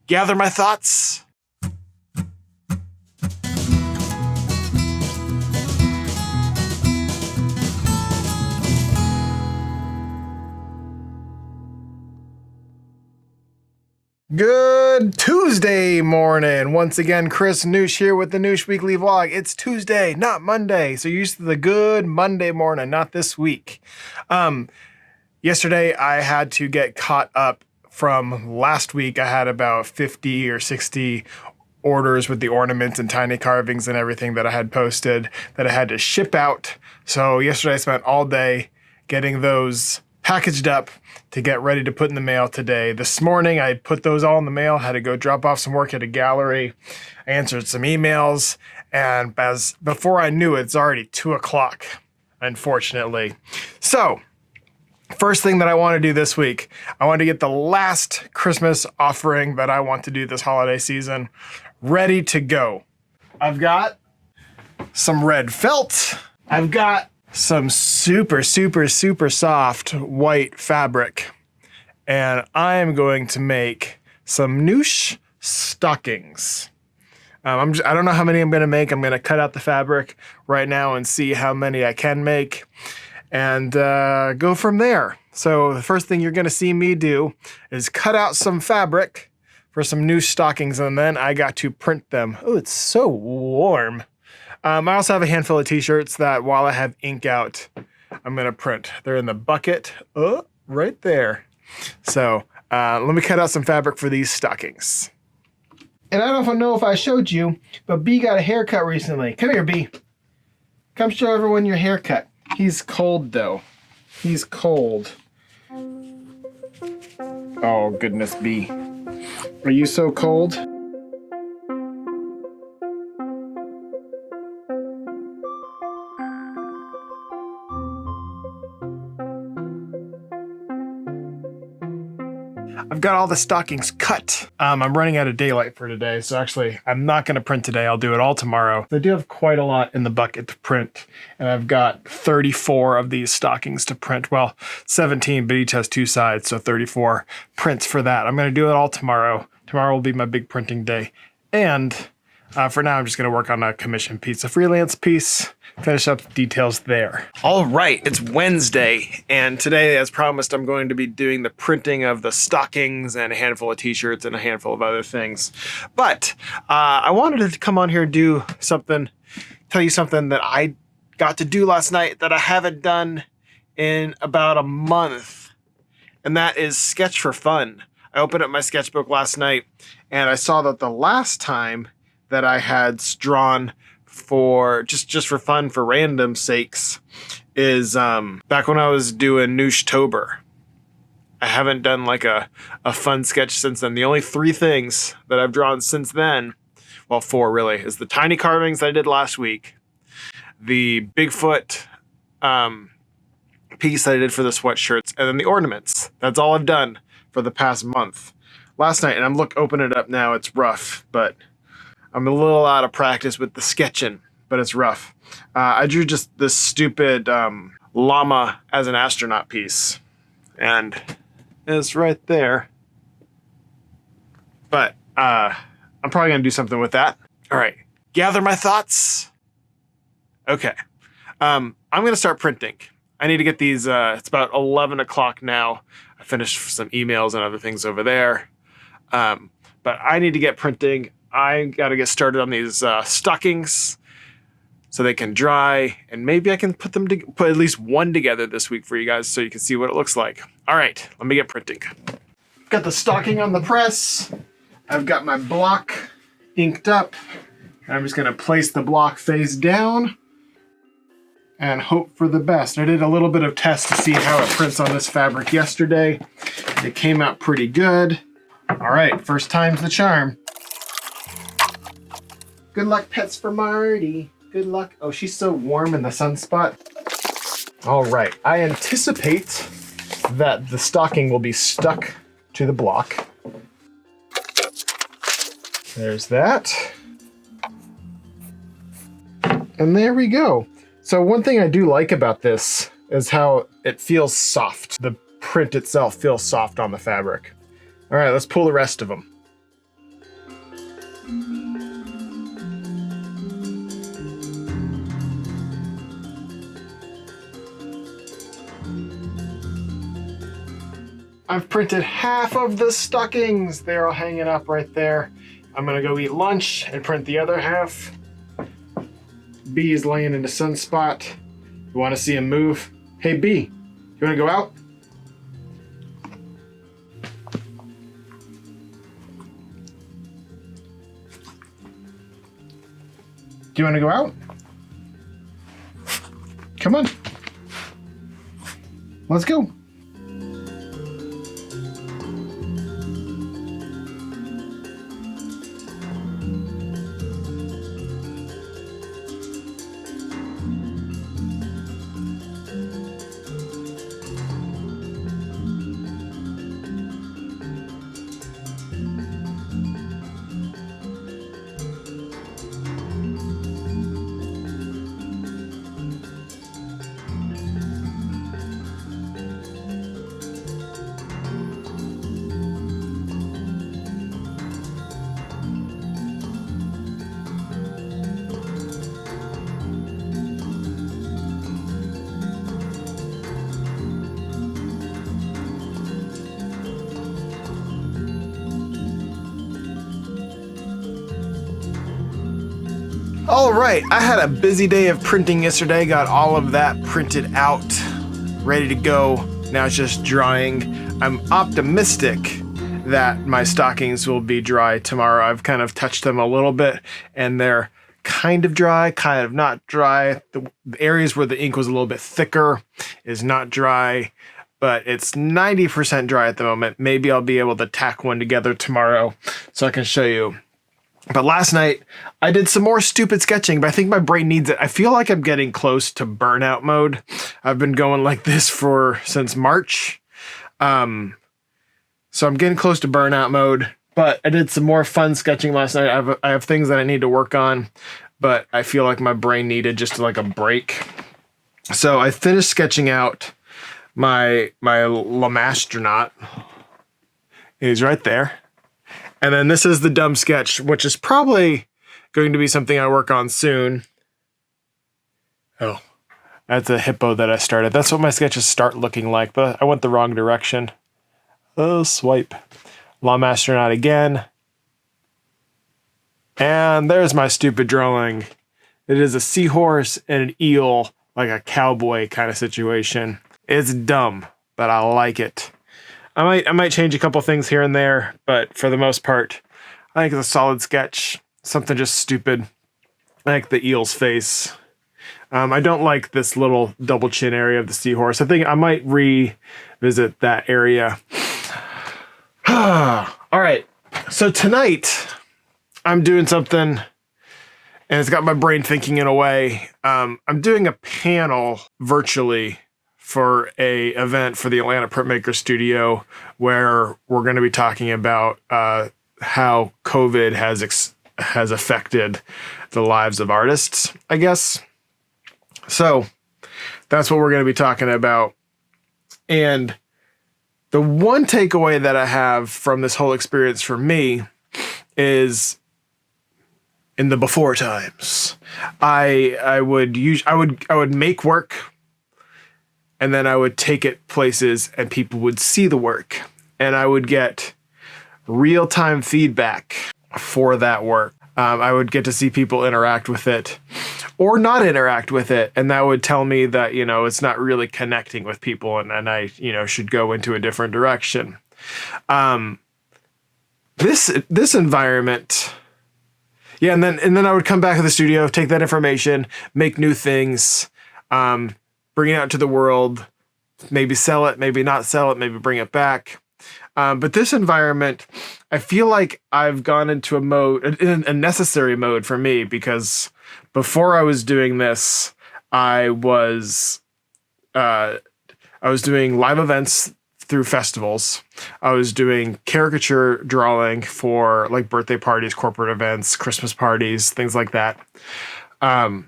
gather my thoughts. Good Tuesday morning. Once again, Chris Noosh here with the Noosh Weekly Vlog. It's Tuesday, not Monday. So you're used to the good Monday morning, not this week. Yesterday, I had to get caught up from last week. I had about 50 or 60 orders with the ornaments and tiny carvings and everything that I had posted that I had to ship out. So yesterday, I spent all day getting those packaged up to get ready to put in the mail today. This morning, I put those all in the mail, had to go drop off some work at a gallery. I answered some emails, and before I knew it, it's already 2 o'clock, unfortunately. So, first thing that I want to do this week, I want to get the last Christmas offering that I want to do this holiday season ready to go. I've got some red felt. I've got some super soft white fabric, and I am going to make some Noosh stockings. I don't know how many I'm going to make. I'm going to cut out the fabric right now and see how many I can make and go from there. So the first thing you're going to see me do is cut out some fabric for some Noosh stockings, and then I got to print them. Oh, it's so warm. I also have a handful of t-shirts that while I have ink out, I'm going to print. They're in the bucket right there. So let me cut out some fabric for these stockings. And I don't know if I showed you, but B got a haircut recently. Come here, B. Come show everyone your haircut. He's cold, though. He's cold. Oh, goodness, B. Are you so cold? I've got all the stockings cut. I'm running out of daylight for today, so actually I'm not going to print today. I'll do it all tomorrow. I do have quite a lot in the bucket to print, and I've got 34 of these stockings to print. Well, 17, but each has 2 sides, so 34 prints for that. I'm going to do it all tomorrow. Tomorrow will be my big printing day. And for now, I'm just going to work on a commission piece, a freelance piece, finish up the details there. All right, it's Wednesday, and today, as promised, I'm going to be doing the printing of the stockings and a handful of t-shirts and a handful of other things. But I wanted to come on here and do something, tell you something that I got to do last night that I haven't done in about a month, and that is sketch for fun. I opened up my sketchbook last night, and I saw that the last time that I had drawn for just for fun, for random sakes, is back when I was doing Nooshtober. I haven't done like a fun sketch since then. The only 3 things that I've drawn since then, well, 4 really, is the tiny carvings that I did last week, the Bigfoot piece that I did for the sweatshirts, and then the ornaments. That's all I've done for the past month. Last night, and I'm opening it up now, it's rough, but I'm a little out of practice with the sketching, but it's rough. I drew just this stupid llama as an astronaut piece, and it's right there. But I'm probably going to do something with that. All right, gather my thoughts. Okay, I'm going to start printing. I need to get these, it's about 11 o'clock now. I finished some emails and other things over there. But I need to get printing. I got to get started on these stockings so they can dry, and maybe I can put at least one together this week for you guys so you can see what it looks like. All right, let me get printing. Got the stocking on the press. I've got my block inked up. I'm just going to place the block face down and hope for the best. I did a little bit of test to see how it prints on this fabric yesterday. It came out pretty good. All right, first time's the charm. Good luck, pets for Marty. Good luck. Oh, she's so warm in the sunspot. All right, I anticipate that the stocking will be stuck to the block. There's that. And there we go. So one thing I do like about this is how it feels soft. The print itself feels soft on the fabric. All right, let's pull the rest of them. I've printed half of the stockings. They're all hanging up right there. I'm gonna go eat lunch and print the other half. B is laying in a sunspot. You wanna see him move? Hey B, you wanna go out? Do you wanna go out? Come on. Let's go. All right, I had a busy day of printing yesterday, got all of that printed out, ready to go. Now it's just drying. I'm optimistic that my stockings will be dry tomorrow. I've kind of touched them a little bit and they're kind of dry, kind of not dry. The areas where the ink was a little bit thicker is not dry, but it's 90% dry at the moment. Maybe I'll be able to tack one together tomorrow so I can show you. But last night, I did some more stupid sketching, but I think my brain needs it. I feel like I'm getting close to burnout mode. I've been going like this since March. So I'm getting close to burnout mode, but I did some more fun sketching last night. I have things that I need to work on, but I feel like my brain needed just like a break. So I finished sketching out my Lamastronaut. He's right there. And then this is the dumb sketch, which is probably going to be something I work on soon. Oh, that's a hippo that I started. That's what my sketches start looking like, but I went the wrong direction. Oh, swipe. Lamastronaut again. And there's my stupid drawing. It is a seahorse and an eel, like a cowboy kind of situation. It's dumb, but I like it. I might change a couple things here and there, but for the most part, I think it's a solid sketch. Something just stupid. I like the eel's face. I don't like this little double chin area of the seahorse. I think I might revisit that area. All right. So tonight, I'm doing something, and it's got my brain thinking in a way. I'm doing a panel virtually for a event for the Atlanta Printmaker Studio, where we're going to be talking about how COVID has affected the lives of artists, I guess. So that's what we're going to be talking about. And the one takeaway that I have from this whole experience for me is in the before times, I would make work, and then I would take it places and people would see the work, and I would get real-time feedback for that work. I would get to see people interact with it or not interact with it, and that would tell me that, it's not really connecting with people, and I, should go into a different direction. This environment, yeah, and then I would come back to the studio, take that information, make new things, bring it out to the world, maybe sell it, maybe not sell it, maybe bring it back. But this environment, I feel like I've gone into a necessary mode for me, because before I was doing this, I was doing live events through festivals. I was doing caricature drawing for like birthday parties, corporate events, Christmas parties, things like that. And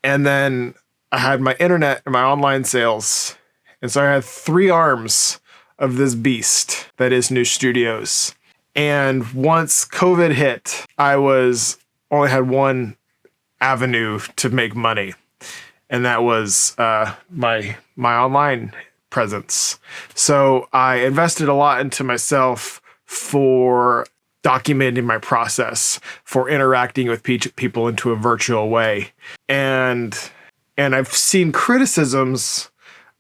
then I had my internet and my online sales. And so I had 3 arms of this beast that is Noosh Studios. And once COVID hit, I only had one avenue to make money, and that was my online presence. So I invested a lot into myself for documenting my process, for interacting with people into a virtual way. And I've seen criticisms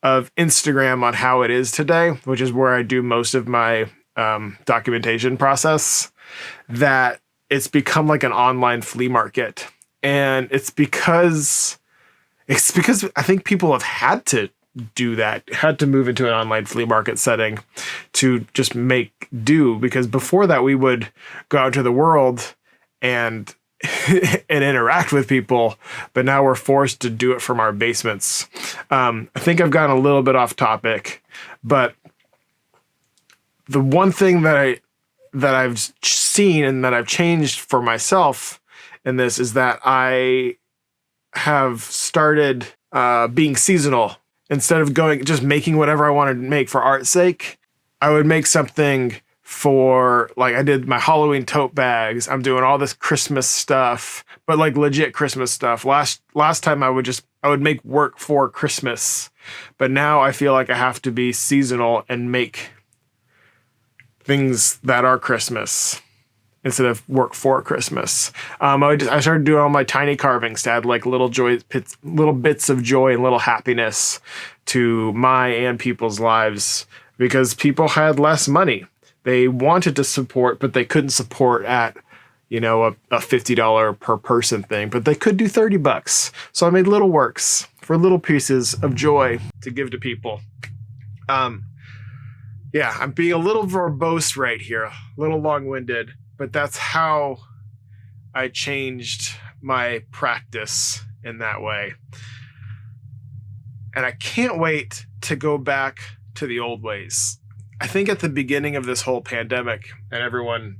of Instagram on how it is today, which is where I do most of my documentation process, that it's become like an online flea market. And it's because I think people have had to do that, had to move into an online flea market setting to just make do, because before that we would go out into the world and and interact with people, but now we're forced to do it from our basements. I think I've gotten a little bit off topic, but the one thing that I've seen and that I've changed for myself in this is that I have started being seasonal. Instead of just making whatever I wanted to make for art's sake, I would make something for, like, I did my Halloween tote bags. I'm doing all this Christmas stuff, but like legit Christmas stuff. Last time I would make work for Christmas, but now I feel like I have to be seasonal and make things that are Christmas instead of work for Christmas. I started doing all my tiny carvings to add like little bits of joy and little happiness to my and people's lives, because people had less money. They wanted to support, but they couldn't support at, a $50 per person thing, but they could do $30. So I made little works for little pieces of joy to give to people. Yeah, I'm being a little verbose right here, a little long-winded, but that's how I changed my practice in that way. And I can't wait to go back to the old ways. I think at the beginning of this whole pandemic, and everyone,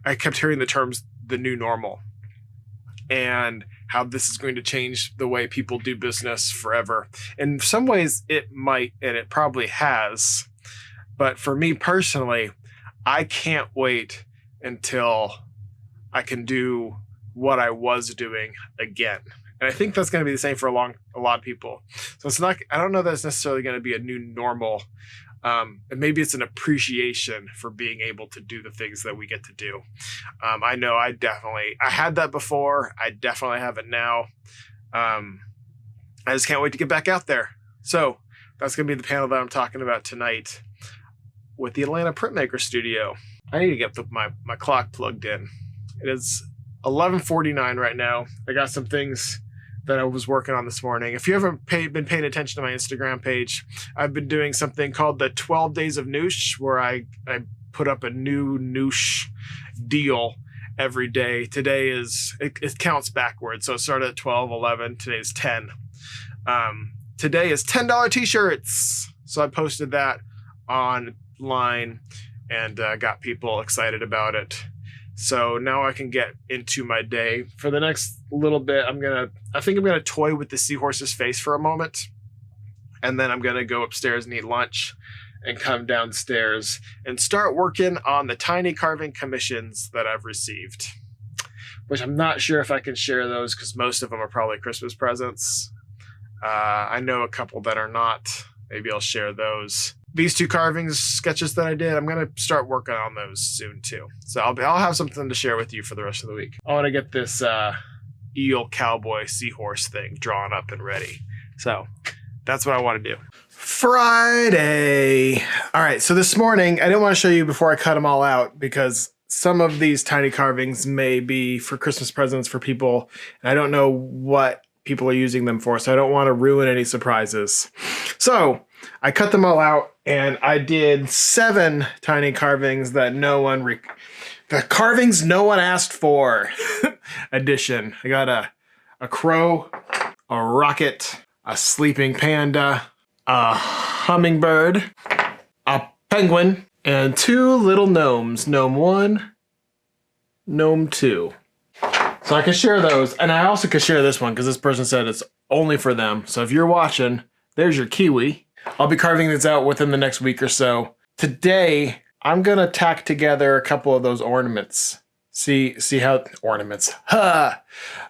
I kept hearing the terms the new normal and how this is going to change the way people do business forever. In some ways it might, and it probably has. But for me personally, I can't wait until I can do what I was doing again. And I think that's going to be the same for a lot of people. So I don't know that it's necessarily going to be a new normal. And maybe it's an appreciation for being able to do the things that we get to do. I know I had that before. I definitely have it now. I just can't wait to get back out there. So that's going to be the panel that I'm talking about tonight with the Atlanta Printmaker Studio. I need to get my clock plugged in. It is 11:49 right now. I got some things that I was working on this morning. If you haven't been paying attention to my Instagram page, I've been doing something called the 12 Days of Noosh, where I put up a new Noosh deal every day. Today it counts backwards. So it started at 12, 11, today's 10. Today is $10 t-shirts. So I posted that online and got people excited about it. So now I can get into my day. For the next little bit, I think I'm gonna toy with the seahorse's face for a moment, and then I'm gonna go upstairs and eat lunch and come downstairs and start working on the tiny carving commissions that I've received, which I'm not sure if I can share those because most of them are probably Christmas presents. I know a couple that are not. Maybe I'll share those. These two carvings sketches that I did, I'm going to start working on those soon too. So I'll have something to share with you for the rest of the week. I want to get this eel cowboy seahorse thing drawn up and ready. So that's what I want to do. Friday. All right. So this morning, I didn't want to show you before I cut them all out because some of these tiny carvings may be for Christmas presents for people. And I don't know what people are using them for, so I don't want to ruin any surprises. So I cut them all out and I did 7 tiny carvings that the carvings no one asked for edition. I got a crow, a rocket, a sleeping panda, a hummingbird, a penguin, and 2 little gnomes. Gnome 1, gnome 2. So I can share those, and I also can share this one because this person said it's only for them. So if you're watching, there's your kiwi. I'll be carving these out within the next week or so. Today, I'm gonna tack together a couple of those ornaments. See how ornaments. Ha!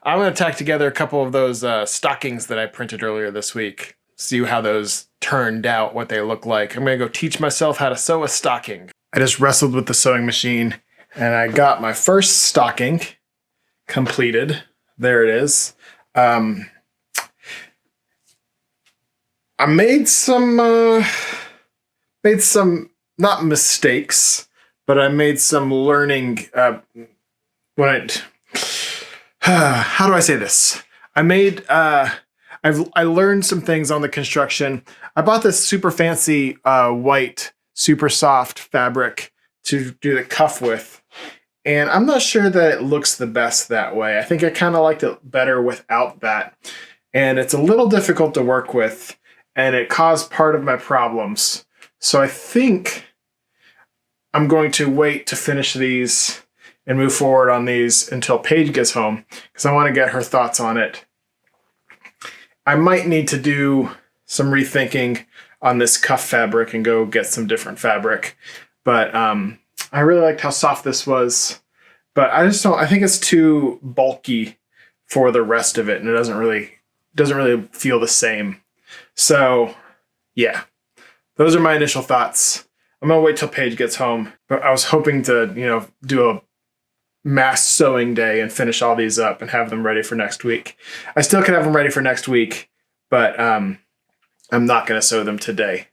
I'm gonna tack together a couple of those stockings that I printed earlier this week. See how those turned out, what they look like. I'm gonna go teach myself how to sew a stocking. I just wrestled with the sewing machine and I got my first stocking completed. There it is. I made some not mistakes, but I made some learning. How do I say this? I learned some things on the construction. I bought this super fancy white, super soft fabric to do the cuff with. And I'm not sure that it looks the best that way. I think I kind of liked it better without that. And it's a little difficult to work with, and it caused part of my problems. So I think I'm going to wait to finish these and move forward on these until Paige gets home, because I want to get her thoughts on it. I might need to do some rethinking on this cuff fabric and go get some different fabric. But I really liked how soft this was, but I think it's too bulky for the rest of it, and it doesn't really feel the same. So yeah, those are my initial thoughts. I'm gonna wait till Paige gets home, but I was hoping to, do a mass sewing day and finish all these up and have them ready for next week. I still could have them ready for next week, but I'm not gonna sew them today.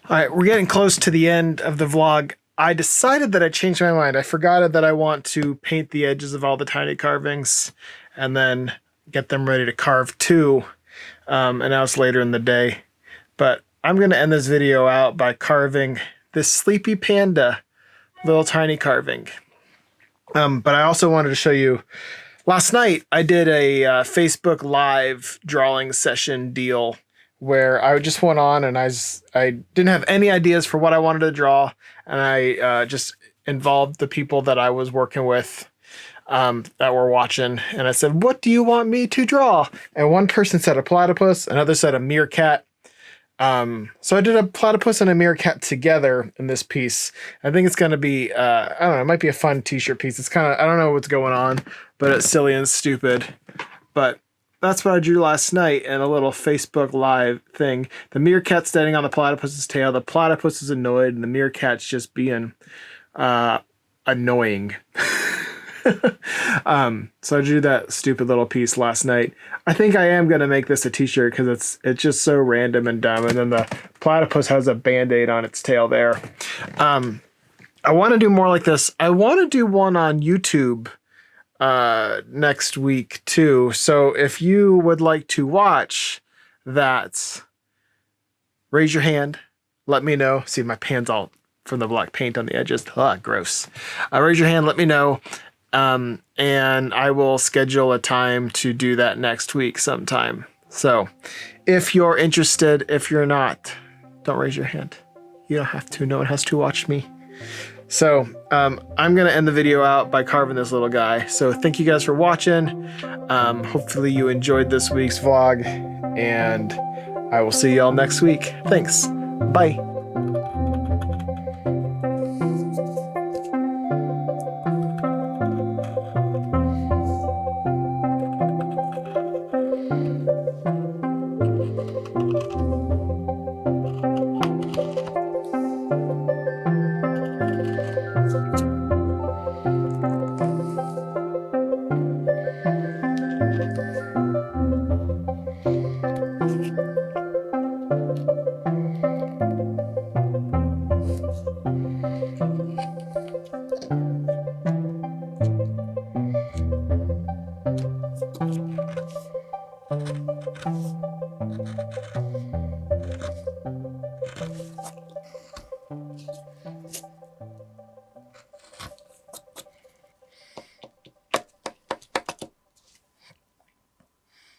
All right, we're getting close to the end of the vlog. I decided that I changed my mind. I forgot that I want to paint the edges of all the tiny carvings and then get them ready to carve too. And now it's later in the day. But I'm going to end this video out by carving this sleepy panda little tiny carving. But I also wanted to show you, last night I did a Facebook Live drawing session deal where I just went on and I didn't have any ideas for what I wanted to draw, and I just involved the people that I was working with that were watching, and I said, what do you want me to draw? And one person said a platypus, another said a meerkat. So I did a platypus and a meerkat together in this piece. I think it's going to be, I don't know, it might be a fun t-shirt piece. It's kind of, I don't know what's going on, but it's silly and stupid. But that's what I drew last night in a little Facebook Live thing. The meerkat standing on the platypus's tail. The platypus is annoyed, and the meerkat's just being annoying. So I drew that stupid little piece last night. I think I am going to make this a t-shirt because it's just so random and dumb. And then the platypus has a band-aid on its tail there. I want to do more like this. I want to do one on YouTube next week too. So if you would like to watch that, raise your hand. Let me know. See, my pan's all from the black paint on the edges. Gross. Raise your hand. Let me know. And I will schedule a time to do that next week sometime. So if you're interested, if you're not, don't raise your hand. You don't have to. No one has to watch me. So I'm going to end the video out by carving this little guy. So thank you guys for watching. Hopefully you enjoyed this week's vlog, and I will see y'all next week. Thanks. Bye.